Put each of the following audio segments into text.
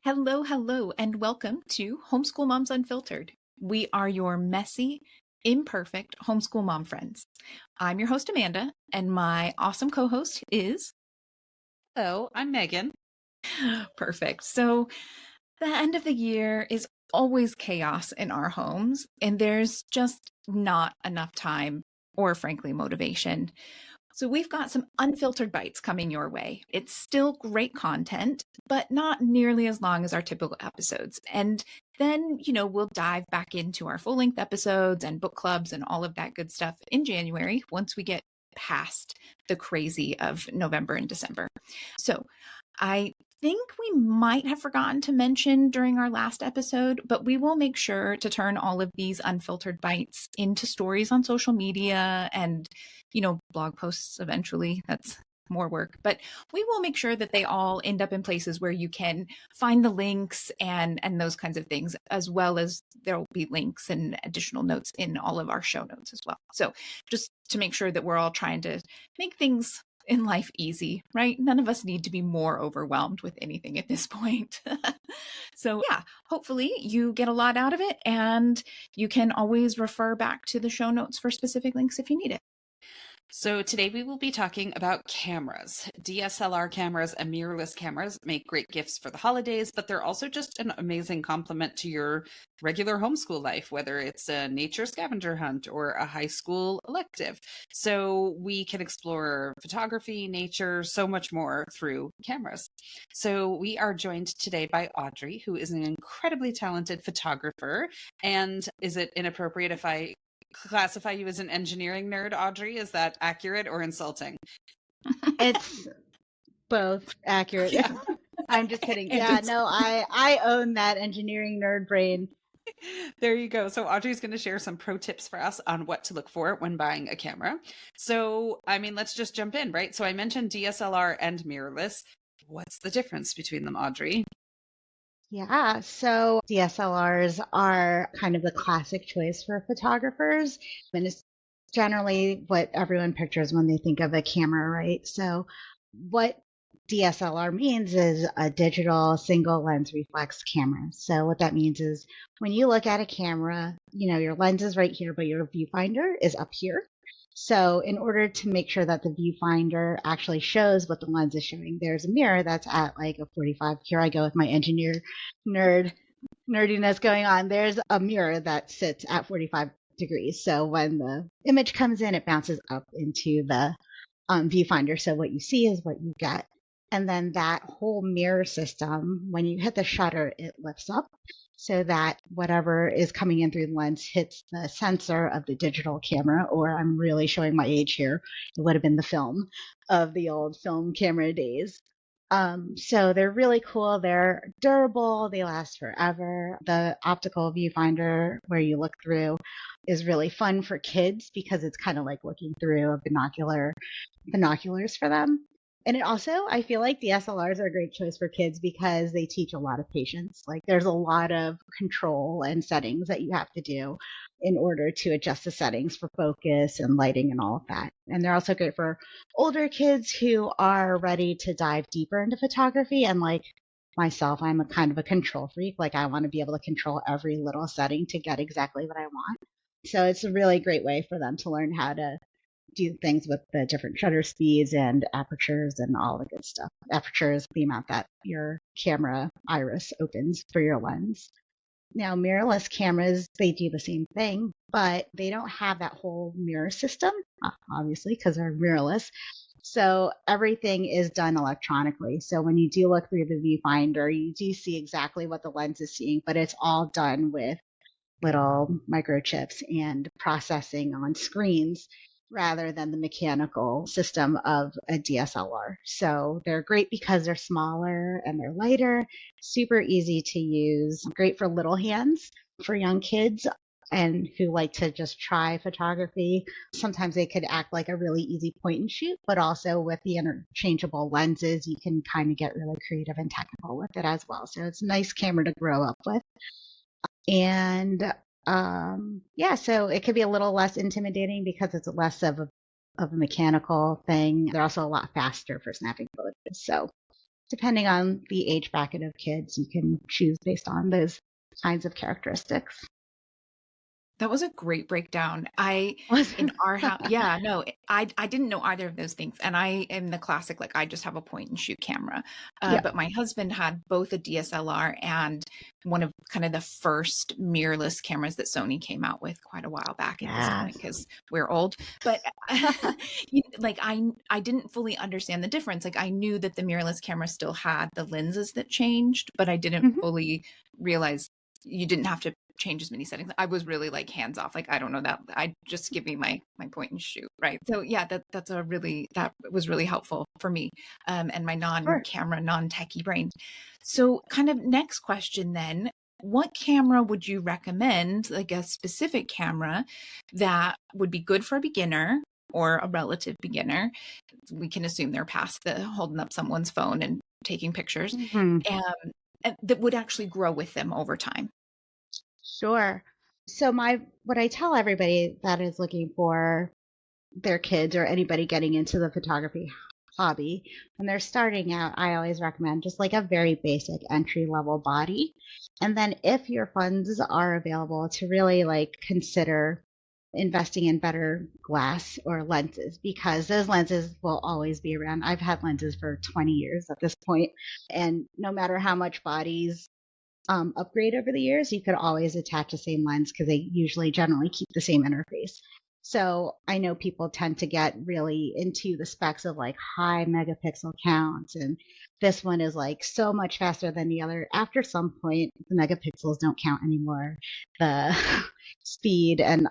Hello, hello, and welcome to Homeschool Moms Unfiltered. We are your messy, imperfect homeschool mom friends. I'm your host, Amanda, and my awesome co host is Hello, I'm Megan. perfect. So, the end of the year is always chaos in our homes, and there's just not enough time or, frankly, motivation. So, we've got some unfiltered bites coming your way. It's still great content, but not nearly as long as our typical episodes. And then, we'll dive back into our full length episodes and book clubs and all of that good stuff in January once we get past the crazy of November and December. So, I think we might have forgotten to mention during our last episode, but we will make sure to turn all of these unfiltered bites into stories on social media and, blog posts eventually. That's more work, but we will make sure that they all end up in places where you can find the links and those kinds of things, as well as there will be links and additional notes in all of our show notes as well. So just to make sure that we're all trying to make things in life easy, right? None of us need to be more overwhelmed with anything at this point. So, yeah, hopefully you get a lot out of it, and you can always refer back to the show notes for specific links if you need it. So today we will be talking about cameras. DSLR cameras and mirrorless cameras make great gifts for the holidays, but they're also just an amazing complement to your regular homeschool life, whether it's a nature scavenger hunt or a high school elective. So we can explore photography, nature, so much more through cameras. So we are joined today by Audrey, who is an incredibly talented photographer. And is it inappropriate if I classify you as an engineering nerd, Audrey? Is that accurate or insulting? It's both accurate. Yeah. I'm just kidding. Yeah, no, I own that engineering nerd brain. There you go. So Audrey's going to share some pro tips for us on what to look for when buying a camera. So, let's just jump in, right? So I mentioned DSLR and mirrorless. What's the difference between them, Audrey? Yeah, so DSLRs are kind of the classic choice for photographers, and it's generally what everyone pictures when they think of a camera, right? So what DSLR means is a digital single lens reflex camera. So what that means is when you look at a camera, your lens is right here, but your viewfinder is up here. So in order to make sure that the viewfinder actually shows what the lens is showing, there's a mirror that's at like a 45. Here I go with my engineer nerdiness going on. There's a mirror that sits at 45 degrees. So when the image comes in, it bounces up into the viewfinder. So what you see is what you get. And then that whole mirror system, when you hit the shutter, it lifts up so that whatever is coming in through the lens hits the sensor of the digital camera, or I'm really showing my age here. It would have been the film of the old film camera days. So they're really cool. They're durable. They last forever. The optical viewfinder where you look through is really fun for kids because it's kind of like looking through a binoculars for them. And it also, I feel like DSLRs are a great choice for kids because they teach a lot of patience. Like there's a lot of control and settings that you have to do in order to adjust the settings for focus and lighting and all of that. And they're also great for older kids who are ready to dive deeper into photography. And like myself, I'm a kind of a control freak. Like I want to be able to control every little setting to get exactly what I want. So it's a really great way for them to learn how to do things with the different shutter speeds and apertures and all the good stuff. Aperture is the amount that your camera iris opens for your lens. Now, mirrorless cameras, they do the same thing, but they don't have that whole mirror system, obviously, because they're mirrorless. So everything is done electronically. So when you do look through the viewfinder, you do see exactly what the lens is seeing, but it's all done with little microchips and processing on screens rather than the mechanical system of a DSLR. So they're great because they're smaller and they're lighter, super easy to use, great for little hands for young kids and who like to just try photography. Sometimes they could act like a really easy point and shoot, but also with the interchangeable lenses, you can kind of get really creative and technical with it as well. So it's a nice camera to grow up with. And yeah, so it could be a little less intimidating because it's less of a mechanical thing. They're also a lot faster for snapping photos. So depending on the age bracket of kids, you can choose based on those kinds of characteristics. That was a great breakdown. Was In our house, yeah, no, I didn't know either of those things. And I am the classic, like, I just have a point and shoot camera. Yeah. But my husband had both a DSLR and one of kind of the first mirrorless cameras that Sony came out with quite a while back at this point, Yes. because we're old. But like, I didn't fully understand the difference. Like, I knew that the mirrorless camera still had the lenses that changed, but I didn't Mhm. fully realize you didn't have to change as many settings. I was really like hands off. Like, I don't know that. I just give me my point and shoot. Right. So yeah, that was really helpful for me. And my Sure. non-camera, non-techie brain. So kind of next question then, what camera would you recommend, like a specific camera that would be good for a beginner or a relative beginner? We can assume they're past the holding up someone's phone and taking pictures, Mhm. and that would actually grow with them over time. Sure. So what I tell everybody that is looking for their kids or anybody getting into the photography hobby, when they're starting out, I always recommend just like a very basic entry level body. And then if your funds are available, to really like consider investing in better glass or lenses, because those lenses will always be around. I've had lenses for 20 years at this point, and no matter how much bodies upgrade over the years, you could always attach the same lens because they usually generally keep the same interface. So I know people tend to get really into the specs of like high megapixel counts, and this one is like so much faster than the other. After some point, the megapixels don't count anymore. The speed and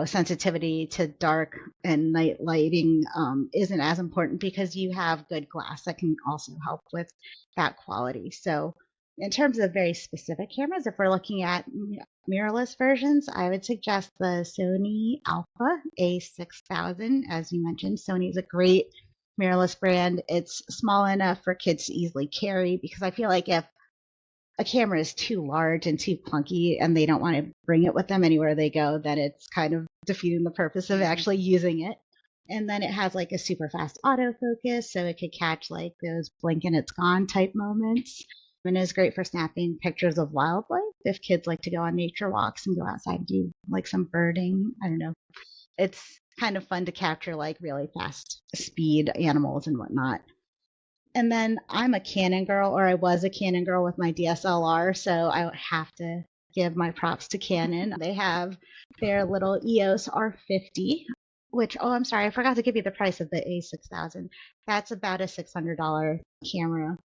sensitivity to dark and night lighting isn't as important because you have good glass that can also help with that quality. So, in terms of very specific cameras, if we're looking at mirrorless versions, I would suggest the Sony Alpha A6000. As you mentioned, Sony is a great mirrorless brand. It's small enough for kids to easily carry, because I feel like if a camera is too large and too clunky and they don't want to bring it with them anywhere they go, then it's kind of defeating the purpose of actually using it. And then it has like a super fast autofocus, so it could catch like those blink and it's gone type moments. And it's great for snapping pictures of wildlife if kids like to go on nature walks and go outside and do like some birding. I don't know. It's kind of fun to capture like really fast speed animals and whatnot. And then I'm a Canon girl, or I was a Canon girl with my DSLR, so I have to give my props to Canon. They have their little EOS R50, which, oh, I'm sorry, I forgot to give you the price of the A6000. That's about a $600 camera.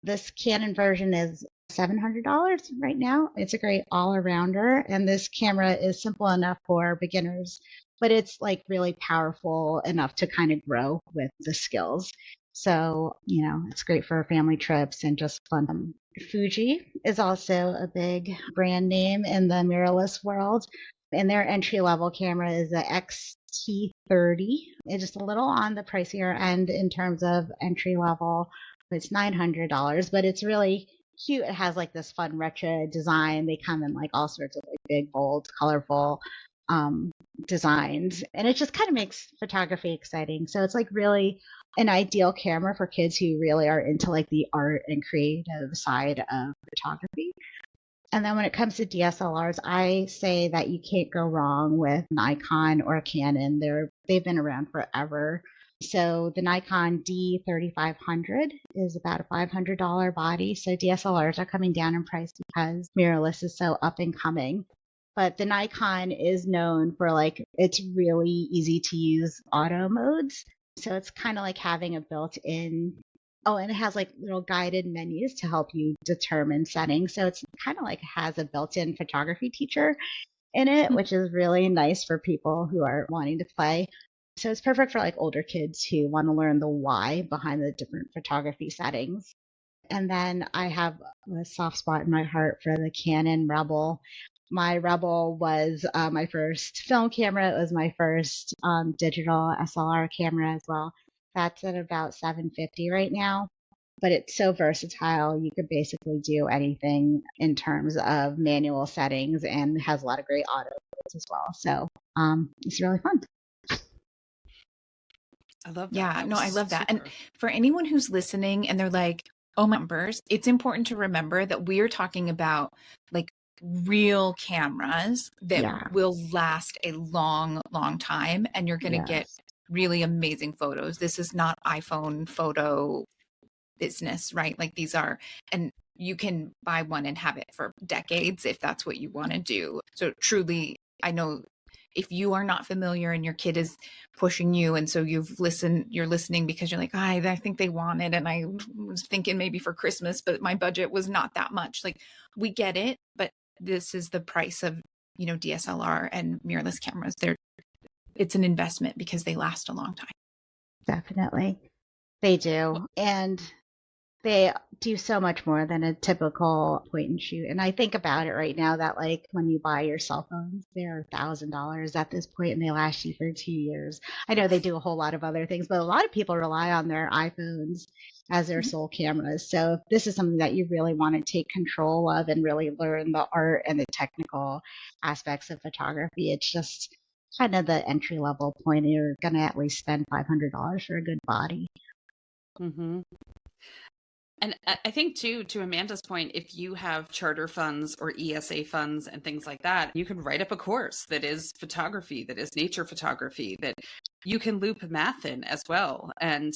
This Canon version is $700 right now. It's a great all-arounder, and this camera is simple enough for beginners, but it's like really powerful enough to kind of grow with the skills. So, it's great for family trips and just fun. Fuji is also a big brand name in the mirrorless world, and their entry level camera is the XT30. It's just a little on the pricier end in terms of entry level. It's $900, but it's really cute. It has like this fun retro design. They come in like all sorts of like big, bold, colorful designs, and it just kind of makes photography exciting. So it's like really an ideal camera for kids who really are into like the art and creative side of photography. And then when it comes to DSLRs, I say that you can't go wrong with Nikon or Canon. They've been around forever. So the Nikon D3500 is about a $500 body. So DSLRs are coming down in price because mirrorless is so up and coming. But the Nikon is known for like it's really easy to use auto modes. So it's kind of like having a built-in. Oh, and it has like little guided menus to help you determine settings. So it's kind of like has a built-in photography teacher in it, which is really nice for people who are wanting to play. So it's perfect for like older kids who want to learn the why behind the different photography settings. And then I have a soft spot in my heart for the Canon Rebel. My Rebel was my first film camera. It was my first digital SLR camera as well. That's at about $750 right now, but it's so versatile. You could basically do anything in terms of manual settings, and has a lot of great auto modes as well. So it's really fun. I love that. Yeah, That no, I was love that. And super. for anyone who's listening and they're like, oh, my numbers, it's important to remember that we are talking about like real cameras that Yeah. will last a long, long time. And you're going to get Yes. really amazing photos. This is not iPhone photo business, right? Like these are, and you can buy one and have it for decades if that's what you want to do. So truly, I know if you are not familiar and your kid is pushing you and so you're listening because you're like, I think they want it and I was thinking maybe for Christmas, but my budget was not that much. Like we get it, but this is the price of, DSLR and mirrorless cameras. It's an investment because they last a long time. Definitely. They do. And they do so much more than a typical point and shoot. And I think about it right now that like when you buy your cell phones, they're $1,000 at this point and they last you for 2 years. I know they do a whole lot of other things, but a lot of people rely on their iPhones as their sole cameras. So if this is something that you really want to take control of and really learn the art and the technical aspects of photography, it's just kind of the entry level point. You're going to at least spend $500 for a good body. Mm-hmm. And I think too, to Amanda's point, if you have charter funds or ESA funds and things like that, you can write up a course that is photography, that is nature photography, that you can loop math in as well. And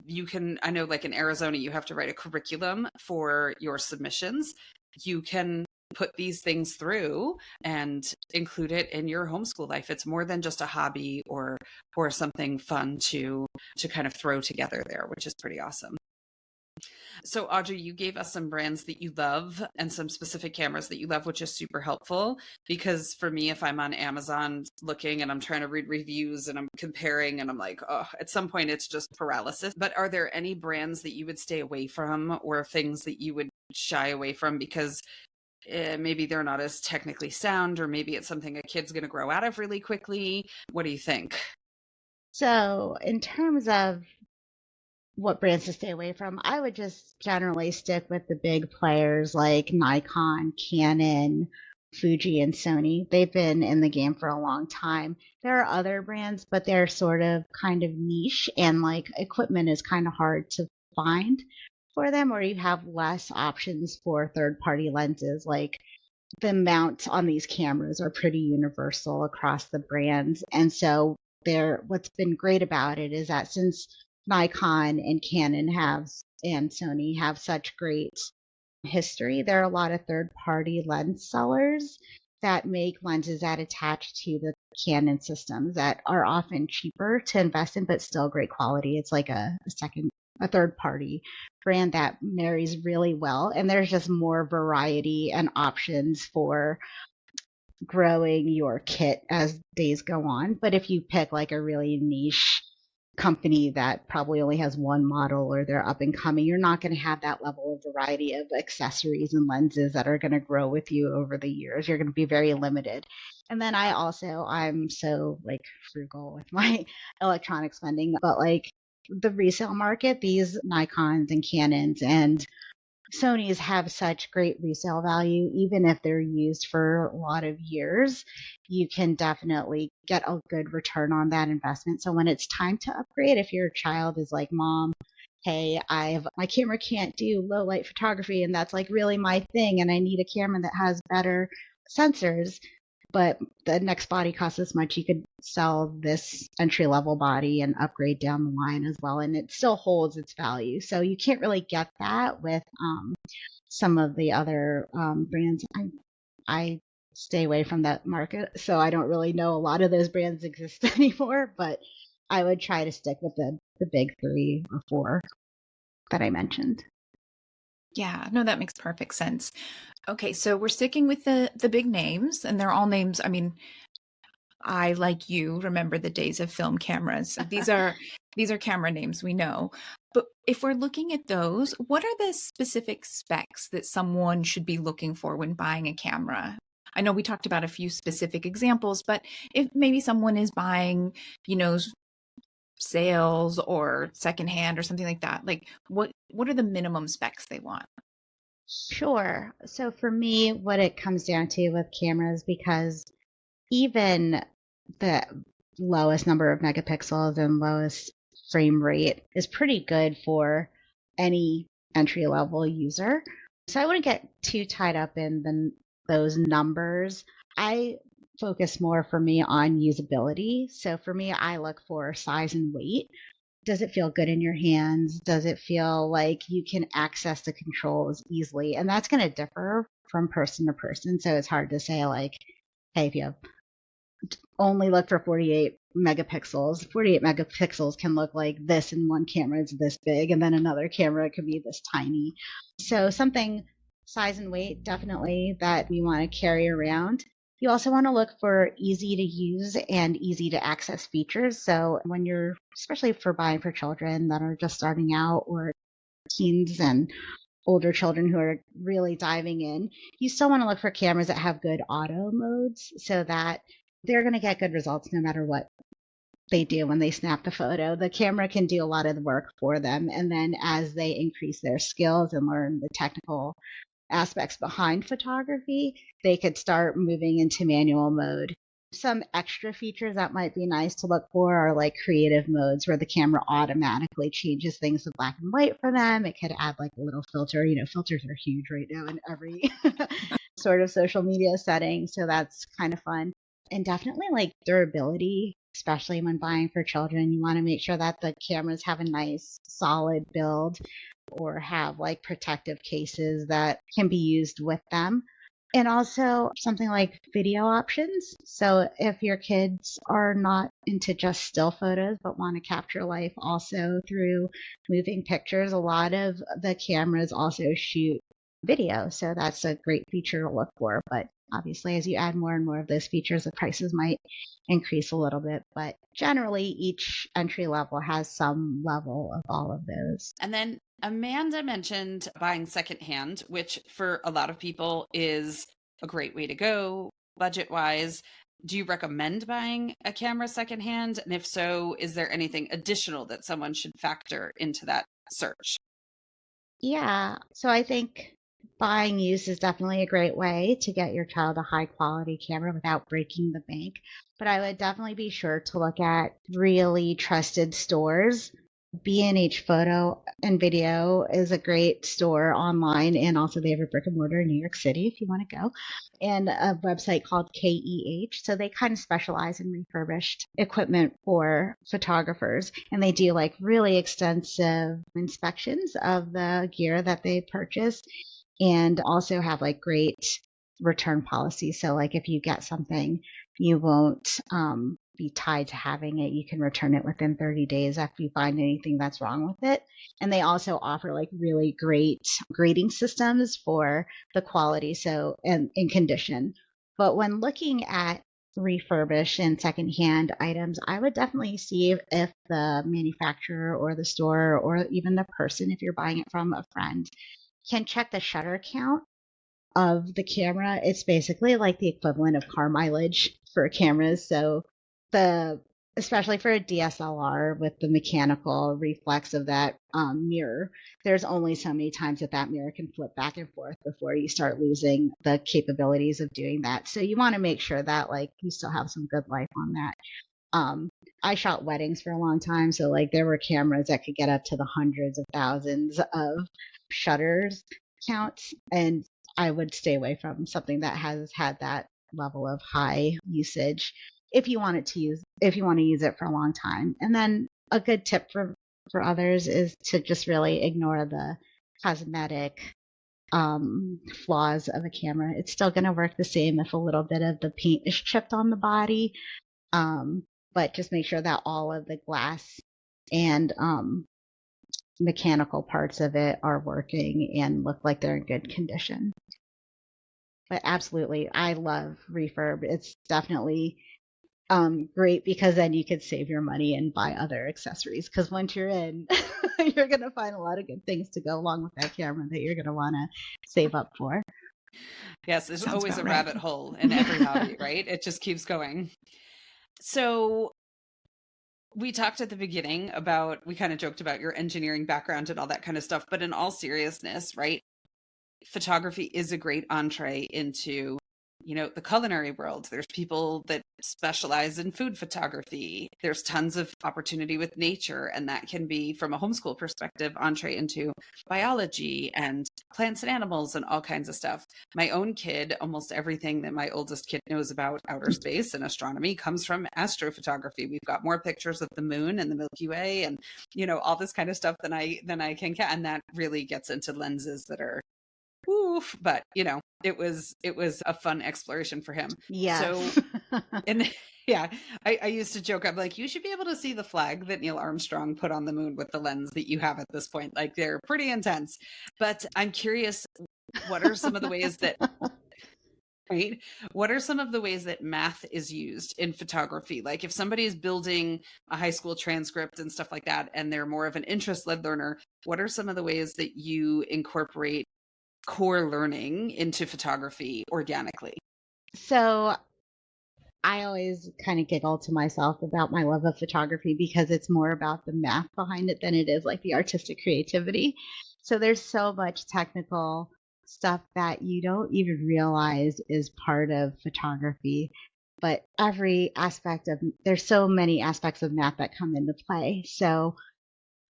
you can, I know like in Arizona, you have to write a curriculum for your submissions. You can put these things through and include it in your homeschool life. It's more than just a hobby or something fun to kind of throw together there, which is pretty awesome. So Audrey, you gave us some brands that you love and some specific cameras that you love, which is super helpful because for me, if I'm on Amazon looking and I'm trying to read reviews and I'm comparing and I'm like, oh, at some point it's just paralysis. But are there any brands that you would stay away from or things that you would shy away from because maybe they're not as technically sound or maybe it's something a kid's going to grow out of really quickly? What do you think? So in terms of what brands to stay away from, I would just generally stick with the big players like Nikon, Canon, Fuji, and Sony. They've been in the game for a long time. There are other brands, but they're sort of kind of niche and like equipment is kind of hard to find for them, or you have less options for third party lenses. Like the mounts on these cameras are pretty universal across the brands. And so what's been great about it is that since Nikon and Canon and Sony have such great history, there are a lot of third party lens sellers that make lenses that attach to the Canon systems that are often cheaper to invest in, but still great quality. It's like a third party brand that marries really well. And there's just more variety and options for growing your kit as days go on. But if you pick like a really niche company that probably only has one model or they're up and coming, you're not going to have that level of variety of accessories and lenses that are going to grow with you over the years. You're going to be very limited. And then I'm so like frugal with my electronic spending, but like the resale market, these Nikons and Canons and Sony's have such great resale value, even if they're used for a lot of years, you can definitely get a good return on that investment. So when it's time to upgrade, if your child is like, Mom, hey, my camera can't do low light photography and that's like really my thing and I need a camera that has better sensors, but the next body costs this much, you could sell this entry level body and upgrade down the line as well. And it still holds its value. So you can't really get that with some of the other brands. I stay away from that market. So I don't really know a lot of those brands exist anymore, but I would try to stick with the big 3 or 4 that I mentioned. Yeah, no, that makes perfect sense. Okay, so we're sticking with the big names, and they're all names. I mean, I, like you, remember the days of film cameras. These are camera names we know. But if we're looking at those, what are the specific specs that someone should be looking for when buying a camera? I know we talked about a few specific examples, but if maybe someone is buying, sales or secondhand or something like that, like what are the minimum specs they want? Sure. So for me, what it comes down to with cameras, because even the lowest number of megapixels and lowest frame rate is pretty good for any entry level user. So I wouldn't get too tied up in those numbers. I focus more for me on usability. So for me, I look for size and weight. Does it feel good in your hands? Does it feel like you can access the controls easily? And that's going to differ from person to person. So it's hard to say like, hey, if you have only look for 48 megapixels. 48 megapixels can look like this in one camera, it's this big, and then another camera could be this tiny. So something size and weight, definitely, that we want to carry around. You also want to look for easy to use and easy to access features. So when you're, especially for buying for children that are just starting out, or teens and older children who are really diving in, you still want to look for cameras that have good auto modes so that they're going to get good results no matter what they do when they snap the photo. The camera can do a lot of the work for them. And then as they increase their skills and learn the technical aspects behind photography, they could start moving into manual mode. Some extra features that might be nice to look for are like creative modes where the camera automatically changes things to black and white for them. It could add like a little filter. You know, filters are huge right now in every sort of social media setting. So that's kind of fun. And definitely like durability, especially when buying for children. You want to make sure that the cameras have a nice solid build or have like protective cases that can be used with them. And also something like video options. So if your kids are not into just still photos, but want to capture life also through moving pictures, a lot of the cameras also shoot video. So that's a great feature to look for. But obviously, as you add more and more of those features, the prices might increase a little bit. But generally, each entry level has some level of all of those. And then Amanda mentioned buying secondhand, which for a lot of people is a great way to go budget wise. Do you recommend buying a camera secondhand? And if so, is there anything additional that someone should factor into that search? Yeah. So I think buying used is definitely a great way to get your child a high quality camera without breaking the bank. But I would definitely be sure to look at really trusted stores. B&H Photo and Video is a great store online, and also they have a brick and mortar in New York City if you want to go, and a website called KEH. So they kind of specialize in refurbished equipment for photographers, and they do like really extensive inspections of the gear that they purchase, and also have like great return policies. So like if you get something, you won't be tied to having it. You can return it within 30 days after you find anything that's wrong with it. And they also offer like really great grading systems for the quality, so and in condition. But when looking at refurbished and secondhand items, I would definitely see if the manufacturer or the store or even the person, if you're buying it from a friend, can check the shutter count of the camera. It's basically like the equivalent of car mileage for cameras. So the especially for a DSLR with the mechanical reflex of that mirror, there's only so many times that mirror can flip back and forth before you start losing the capabilities of doing that. So you want to make sure that like you still have some good life on that. I shot weddings for a long time, so like there were cameras that could get up to the hundreds of thousands of shutters counts, and I would stay away from something that has had that level of high usage if you want to use it for a long time. And then a good tip for others is to just really ignore the cosmetic flaws of a camera. It's still going to work the same if a little bit of the paint is chipped on the body, but just make sure that all of the glass and mechanical parts of it are working and look like they're in good condition. But absolutely, I love refurb. It's definitely great because then you could save your money and buy other accessories. Because once you're in, you're going to find a lot of good things to go along with that camera that you're going to want to save up for. Yes, there's Sounds always about a right. rabbit hole in every hobby, right? It just keeps going. So we talked at the beginning about, we kind of joked about your engineering background and all that kind of stuff, but in all seriousness, right? Photography is a great entree into the culinary world. There's people that specialize in food photography. There's tons of opportunity with nature. And that can be, from a homeschool perspective, entree into biology and plants and animals and all kinds of stuff. My own kid, almost everything that my oldest kid knows about outer space and astronomy comes from astrophotography. We've got more pictures of the moon and the Milky Way and, all this kind of stuff than I can get. And that really gets into lenses that are, oof, but it was a fun exploration for him. Yes. So, and yeah, I used to joke, I'm like, you should be able to see the flag that Neil Armstrong put on the moon with the lens that you have at this point. Like, they're pretty intense. But I'm curious, what are some of the ways that right? What are some of the ways that math is used in photography? Like, if somebody is building a high school transcript and stuff like that, and they're more of an interest-led learner, what are some of the ways that you incorporate core learning into photography organically? So I always kind of giggle to myself about my love of photography because it's more about the math behind it than it is like the artistic creativity. So there's so much technical stuff that you don't even realize is part of photography. But there's so many aspects of math that come into play. So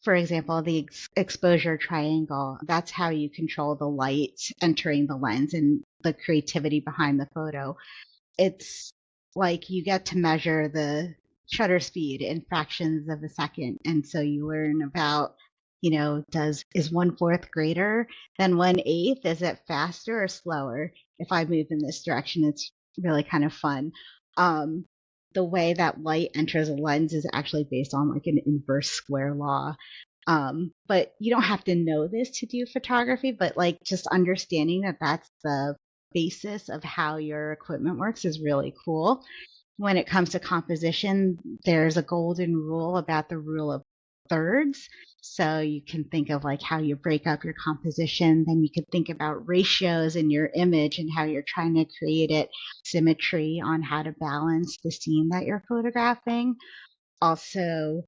for example, the exposure triangle, that's how you control the light entering the lens and the creativity behind the photo. It's like you get to measure the shutter speed in fractions of a second. And so you learn about, is 1/4 greater than 1/8? Is it faster or slower? If I move in this direction, it's really kind of fun. The way that light enters a lens is actually based on like an inverse square law. But you don't have to know this to do photography, but like just understanding that that's the basis of how your equipment works is really cool. When it comes to composition, there's a golden rule about the rule of thirds. So you can think of like how you break up your composition. Then you can think about ratios in your image and how you're trying to create it, symmetry on how to balance the scene that you're photographing. Also,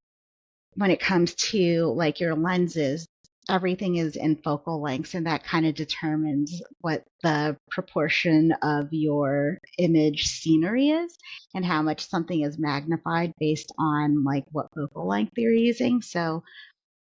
when it comes to like your lenses, everything is in focal lengths, and that kind of determines what the proportion of your image scenery is and how much something is magnified based on like what focal length you're using. So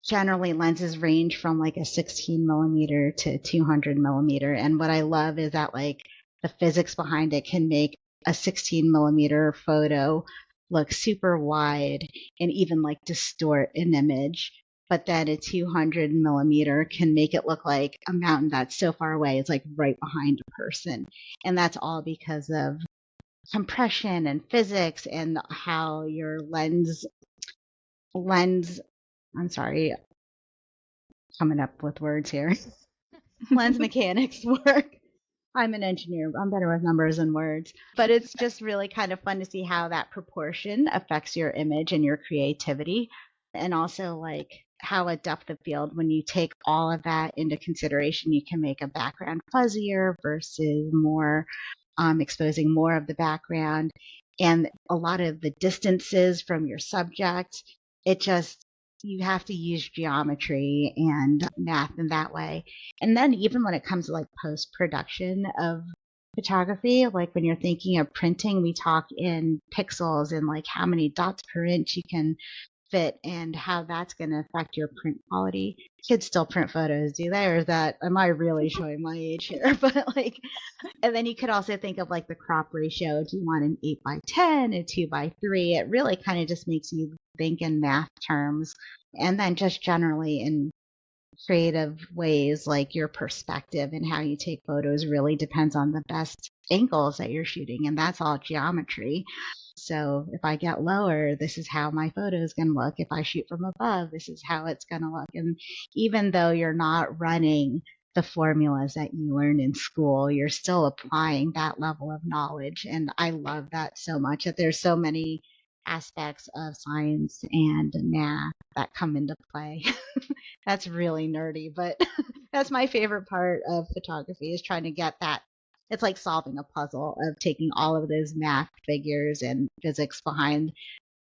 generally lenses range from like a 16 millimeter to 200 millimeter. And what I love is that like the physics behind it can make a 16 millimeter photo look super wide and even like distort an image. But then a 200 millimeter can make it look like a mountain that's so far away, it's like right behind a person. And that's all because of compression and physics and how your I'm sorry, coming up with words here. Lens mechanics work. I'm an engineer. I'm better with numbers and words. But it's just really kind of fun to see how that proportion affects your image and your creativity. And also like how a depth of field, when you take all of that into consideration, you can make a background fuzzier versus more exposing more of the background. And a lot of the distances from your subject, you have to use geometry and math in that way. And then even when it comes to like post-production of photography, like when you're thinking of printing, we talk in pixels and like how many dots per inch you can fit and how that's going to affect your print quality. Kids still print photos, do they? Or am I really showing my age here? But like, and then you could also think of like the crop ratio. Do you want an 8:10, a 2:3? It really kind of just makes you think in math terms. And then just generally in creative ways, like your perspective and how you take photos really depends on the best angles that you're shooting. And that's all geometry. So if I get lower, this is how my photo is going to look. If I shoot from above, this is how it's going to look. And even though you're not running the formulas that you learn in school, you're still applying that level of knowledge. And I love that so much, that there's so many aspects of science and math that come into play. That's really nerdy, but that's my favorite part of photography, is trying to get that. It's like solving a puzzle of taking all of those math figures and physics behind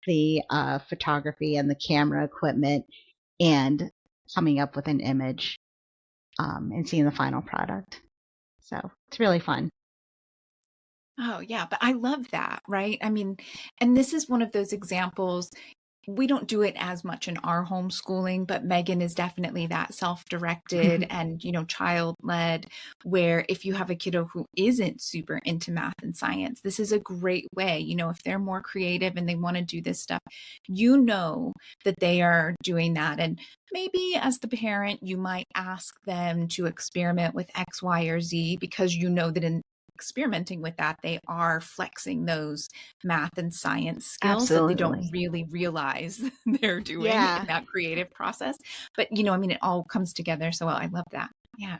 the photography and the camera equipment and coming up with an image and seeing the final product. So it's really fun. Oh, yeah. But I love that, right? I mean, and this is one of those examples. We don't do it as much in our homeschooling, but Megan is definitely that self-directed and, child-led, where if you have a kiddo who isn't super into math and science, this is a great way, if they're more creative and they want to do this stuff, that they are doing that. And maybe as the parent, you might ask them to experiment with X, Y, or Z because that in experimenting with that, they are flexing those math and science skills that they don't Absolutely. really realize they're doing in Yeah. that creative process. But, it all comes together so well. I love that. Yeah.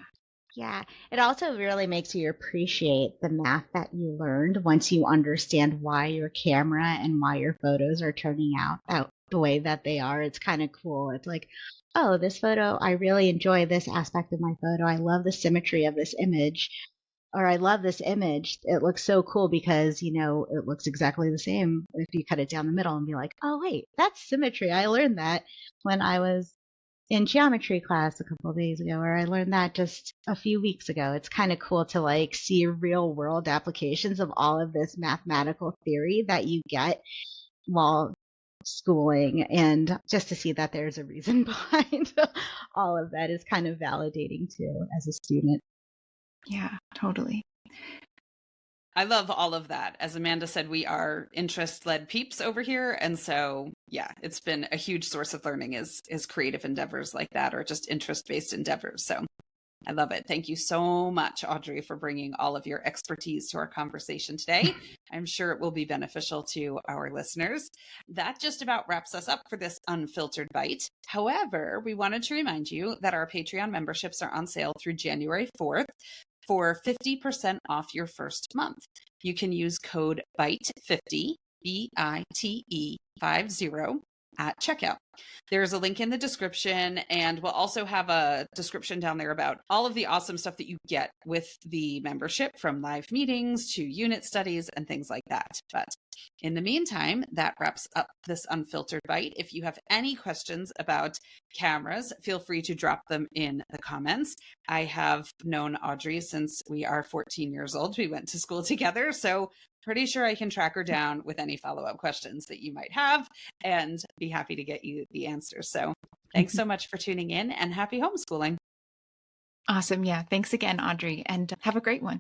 Yeah. It also really makes you appreciate the math that you learned once you understand why your camera and why your photos are turning out the way that they are. It's kind of cool. It's like, oh, this photo, I really enjoy this aspect of my photo. I love the symmetry of this image. Or I love this image. It looks so cool because, it looks exactly the same if you cut it down the middle and be like, oh, wait, that's symmetry. I learned that when I was in geometry class a couple of days ago, or I learned that just a few weeks ago. It's kind of cool to like see real world applications of all of this mathematical theory that you get while schooling, and just to see that there's a reason behind all of that is kind of validating too as a student. Yeah, totally. I love all of that. As Amanda said, we are interest-led peeps over here. And so, yeah, it's been a huge source of learning is creative endeavors like that, or just interest-based endeavors. So I love it. Thank you so much, Audrey, for bringing all of your expertise to our conversation today. I'm sure it will be beneficial to our listeners. That just about wraps us up for this Unfiltered Bite. However, we wanted to remind you that our Patreon memberships are on sale through January 4th. For 50% off your first month. You can use code BITE50, BITE 50 at checkout. There's a link in the description, and we'll also have a description down there about all of the awesome stuff that you get with the membership, from live meetings to unit studies and things like that. But in the meantime, that wraps up this Unfiltered Bite. If you have any questions about cameras, feel free to drop them in the comments. I have known Audrey since we are 14 years old. We went to school together, so pretty sure I can track her down with any follow-up questions that you might have and be happy to get you the answers. So thanks so much for tuning in, and happy homeschooling. Awesome. Yeah. Thanks again, Audrey, and have a great one.